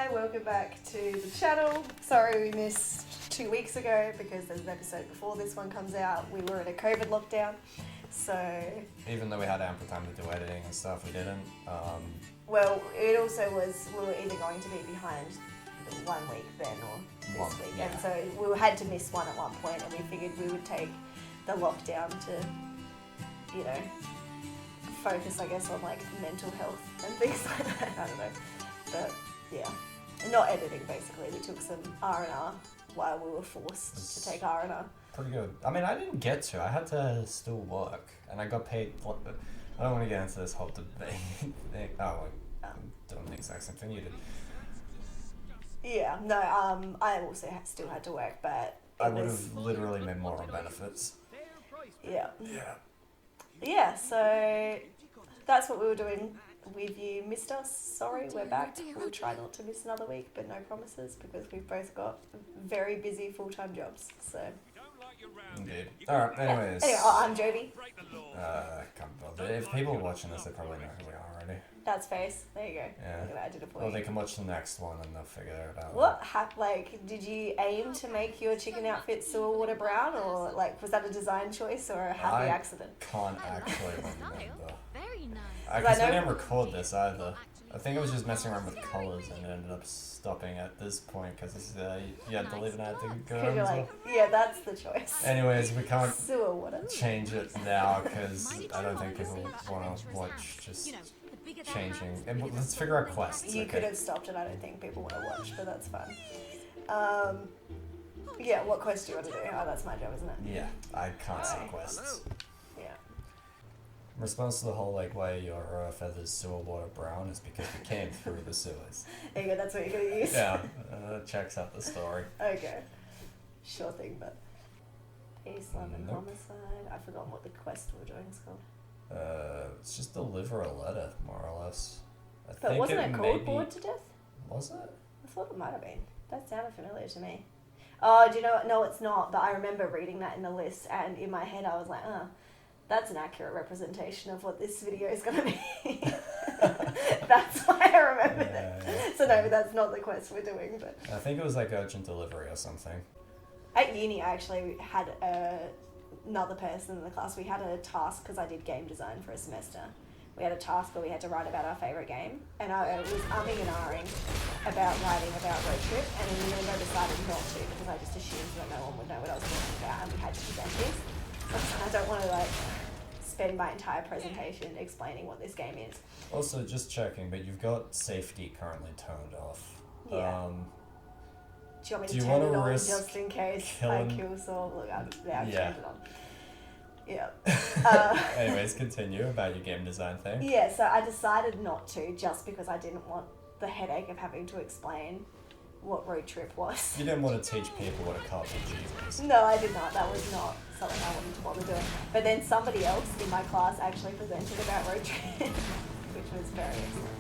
Hi, welcome back to the channel. Sorry we missed 2 weeks ago because there's an episode before this one comes out. We were in a COVID lockdown, so... Even though we had ample time to do editing and stuff, we didn't. Well, it also was, we were either going to be behind 1 week then or this week. Yeah. And so we had to miss one at one point, and we figured we would take the lockdown to, you know, focus, I guess, on like mental health and things like that. I don't know. But yeah, not editing basically. We took some R&R while we were forced to take R&R. Pretty good. I mean, I didn't get to. I had to still work, and I got paid. I don't want to get into this whole debate thing. Oh, I'm doing the exact same thing you did. Yeah, no, I also still had to work, but I would have literally made more on benefits. Yeah. Yeah. Yeah, so that's what we were doing with you. Missed us. Sorry, we're back. We'll try not to miss another week, but no promises because we've both got very busy full-time jobs. So. Indeed. Alright, anyways. Anyway, I'm Jovi. Can't bother. If people are watching this, they probably know who we are already. That's Face. There you go. Yeah. I did it for Well, you. they can watch the next one and they'll figure it out. What did you aim to make your chicken outfit sewer water brown, or like was that a design choice or a happy accident? Can't actually remember. Very nice. Because I didn't record this either. I think I was just messing around with colours and it ended up stopping at this point because you had to leave and I had to go. Because you're like, yeah, that's the choice. Anyways, we can't Sewer water. change it now because I don't think people want to watch just changing. And let's figure out quests. You okay? could have stopped it. I don't think people want to watch, but that's fine. Yeah, what quest do you want to do? Oh, that's my job, isn't it? Yeah, I can't see quests. Yeah. In response to the whole like why your feathers sewer water brown is because you came through the sewers. There you go, that's what you're going to use. Yeah, that checks out the story. Okay. Sure thing, but... Peace, love, and Nope. homicide. I've forgotten what the quest we're doing is called. It's just deliver a letter, more or less. But wasn't it called Bored to Death? Was it? I thought it might have been. That sounded familiar to me. Oh, do you know what? No, it's not, but I remember reading that in the list, and in my head I was like, that's an accurate representation of what this video is going to be. That's why I remembered it. Yeah. So no, that's not the quest we're doing. But I think it was like urgent delivery or something. at uni, I actually had another person in the class. We had a task because I did game design for a semester. We had a task where we had to write about our favourite game, and I was umming and ahhing about writing about Road Trip, and in the end I decided not to because I just assumed that no one would know what I was talking about, and we had to present this. I don't want to like spend my entire presentation explaining what this game is. Also, just checking, but you've got safety currently turned off. Yeah. Do you want me to do you turn it wanna on risk just in case killing- I kill Saul? Look, I've turned it on. Yeah. Anyways, continue about your game design thing. Yeah, so I decided not to just because I didn't want the headache of having to explain what Road Trip was. You didn't want to teach people what a RPG is. No, I did not. That was not something I wanted to bother doing. But then somebody else in my class actually presented about Road Trip, which was very exciting.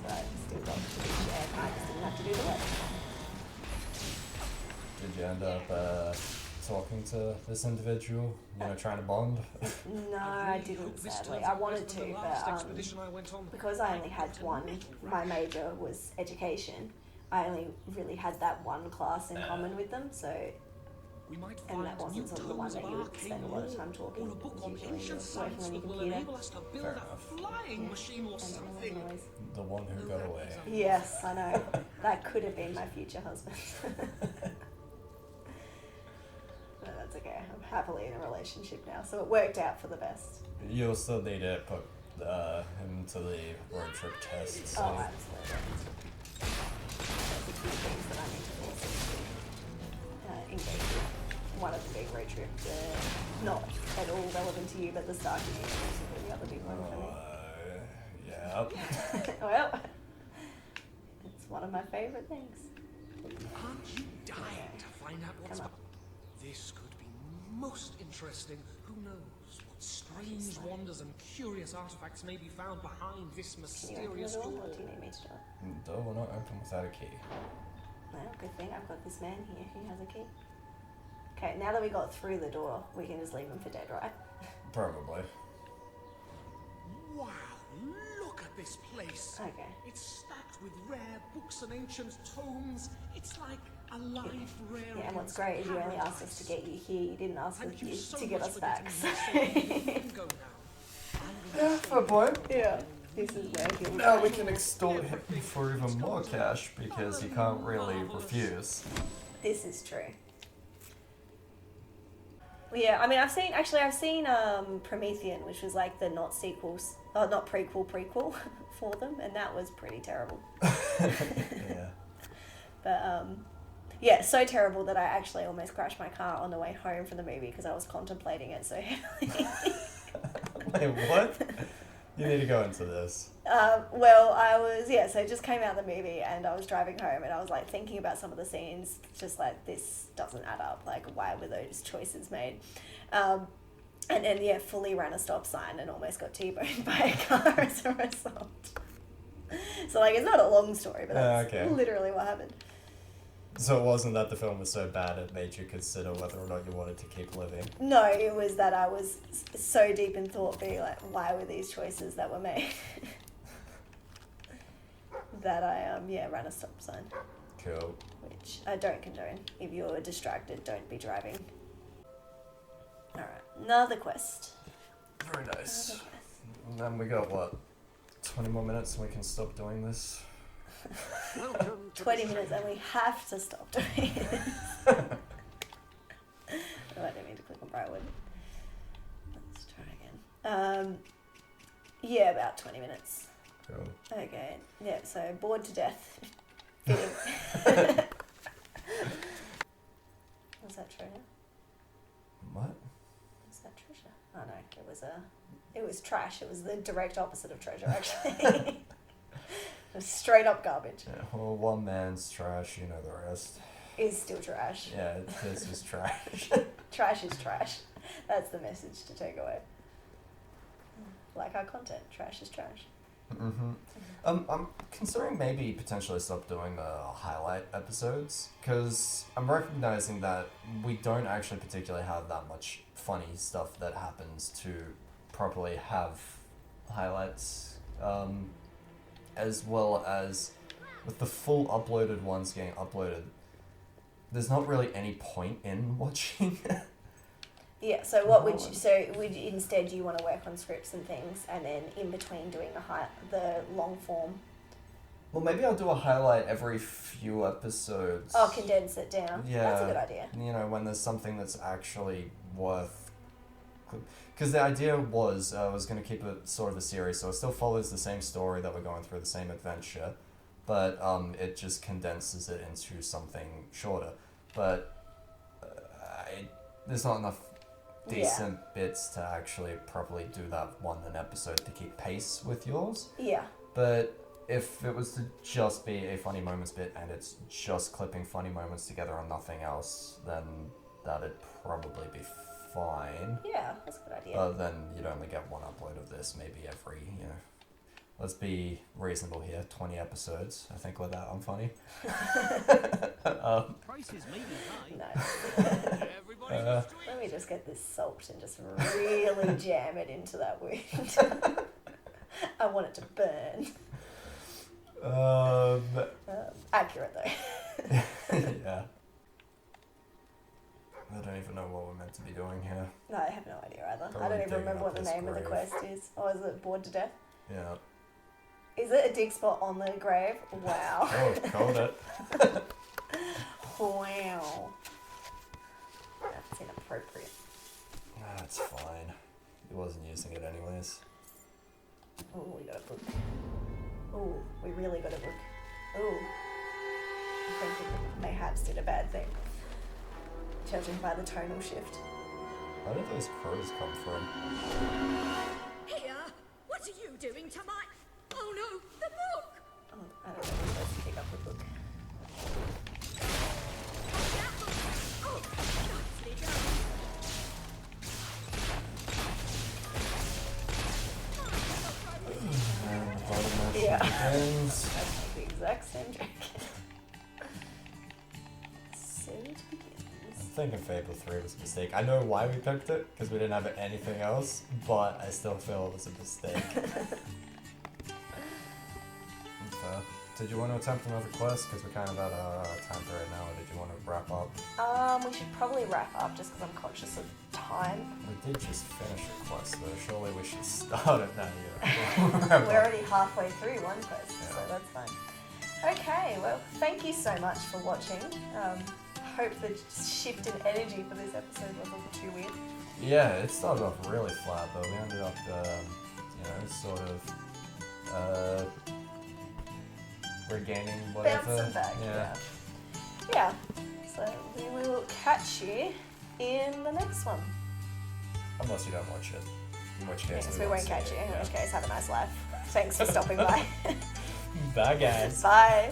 So I still got to be shared, and I just didn't have to do the work. Did you end up talking to this individual, trying to bond? No, I didn't, sadly. I wanted to, but because I only had one, my major was education, I only really had that one class in common with them, so... And that wasn't sort of the one that you would spend a lot of time talking. Usually you're working on your computer. Fair enough. Yeah. And The one who got away. yes, I know. That could have been my future husband. But that's okay. I'm happily in a relationship now, so it worked out for the best. You'll still need to put him to the road trip test. So. Oh, absolutely. There's a few things that I need to also engage with. One of them being Road Trip, not at all relevant to you, but the Star community is a really other big one for me. Yeah. Well, it's one of my favourite things. Aren't you dying to find out what's up? This could be most interesting. Who knows what strange wonders and curious artifacts may be found behind this Can you open the mysterious door, door? or do you need me to do it? Door will not open without a key. Well, good thing I've got this man here who has a key. Okay, now that we got through the door, we can just leave him for dead, right? Probably. Wow, look at this place. Okay. It's stacked with rare books and ancient tomes. It's like a library. Yeah, and what's great is you only asked us to get you here. You didn't ask us Thank you so to get much us for back. getting me. So you can go now. Yeah, fair point. Yeah. This is where he'll Now we can extort him for even more cash because he can't really refuse. This is true. Well, yeah, I mean, I've seen Promethean, which was like the not prequel for them, and that was pretty terrible. Yeah. But yeah, so terrible that I actually almost crashed my car on the way home from the movie because I was contemplating it so heavily. Wait, what? You need to go into this. Well, so it just came out of the movie and I was driving home and I was like thinking about some of the scenes, just like this doesn't add up, like why were those choices made? And then, yeah, fully ran a stop sign and almost got T-boned by a car as a result. So, like, it's not a long story, but that's literally what happened. So it wasn't that the film was so bad it made you consider whether or not you wanted to keep living? No, it was that I was so deep in thought, being like, why were these choices that were made? That I, ran a stop sign. Cool. Which I don't condone. If you're distracted, don't be driving. Alright, another quest. Very nice. And then we got, what, 20 more minutes and we can stop doing this? 20 minutes and we have to stop doing this. Oh, I didn't mean to click on Brightwood. Let's try again. Yeah, about 20 minutes. Cool. Okay, yeah, so bored to death. Was that treasure? What? Was that treasure? Oh no, it was trash. It was the direct opposite of treasure, actually. It was straight up garbage. Yeah, well, one man's trash, you know the rest. Is still trash. Yeah, this is trash. Trash is trash. That's the message to take away. Like our content, trash is trash. Mm-hmm. I'm considering maybe potentially stop doing the highlight episodes because I'm recognizing that we don't actually particularly have that much funny stuff that happens to properly have highlights, as well as with the full uploaded ones getting uploaded, there's not really any point in watching. Yeah, so what would instead you want to work on scripts and things, and then in between doing the long form? Well, maybe I'll do a highlight every few episodes. Oh, condense it down. Yeah, that's a good idea. You know, when there's something that's actually worth. Because the idea was I was going to keep it sort of a series, so it still follows the same story that we're going through, the same adventure, but it just condenses it into something shorter. But there's not enough decent bits to actually properly do that one an episode to keep pace with yours. Yeah. But if it was to just be a funny moments bit and it's just clipping funny moments together and nothing else, then that'd probably be fine. Yeah, that's a good idea. But then you'd only get one upload of this maybe every, let's be reasonable here, 20 episodes. I think with that I'm funny. Prices may be high. No. Let me just get this salt and just really jam it into that wound. I want it to burn. Accurate though. Yeah. I don't even know what we're meant to be doing here. No, I have no idea either. Probably I don't even digging remember up what the his name of the grave. quest is. Oh, is it Bored to Death? Yeah. Is it a dig spot on the grave? Wow. Oh, called it. Wow. That's inappropriate. That's fine. He wasn't using it anyways. Oh, we got a book. Oh, we really got a book. Oh. I think mayhaps did a bad thing. Judging by the tonal shift. Where did those crows come from? Heya, what are you doing to my... Oh no, the book! Oh, I don't know if I'm supposed to pick up the book. Oh, nicely done. And the bottom match Yeah. begins. That's the exact same joke. So it begins. I'm thinking Fable 3 was a mistake. I know why we picked it, because we didn't have anything else, but I still feel it was a mistake. Fair. did you want to attempt another quest? Because we're kind of at a time right now. Or did you want to wrap up? We should probably wrap up just because I'm conscious of time. We did just finish a quest, though. Surely we should start it now. We're already halfway through one quest, so that's fine. Okay, well, thank you so much for watching. Hope the shift in energy for this episode wasn't too weird. Yeah, it started off really flat, but we ended up, sort of regaining whatever. Bouncing back, yeah. So we will catch you in the next one. Unless you don't watch it. In which case we won't catch you. In which case, have a nice life. Thanks for stopping by. Bye, guys. Bye.